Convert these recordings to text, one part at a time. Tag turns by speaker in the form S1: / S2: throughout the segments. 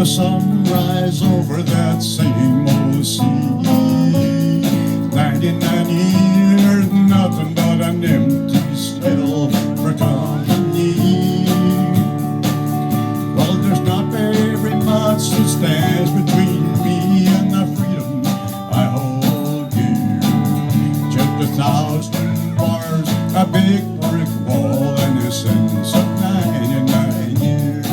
S1: the sunrise over that same old sea. 99 years, nothing but an empty shell for company. Well, there's not very much that stands between me and the freedom I hold dear. Just 1,000 bars, a big brick wall, and a sentence of 99 years.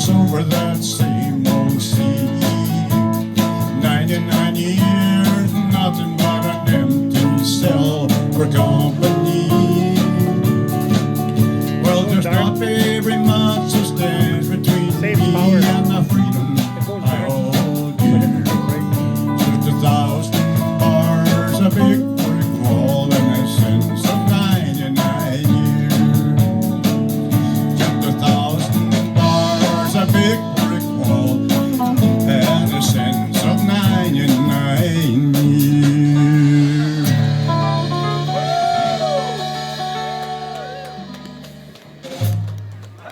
S1: Over that same old sea. 99 years, nothing but an empty cell for company. Well, there's not very much that stands between me and the freedom I hold dear. Just 1,000 bars, a big brick wall, and a sentence of 99 years. Just 1,000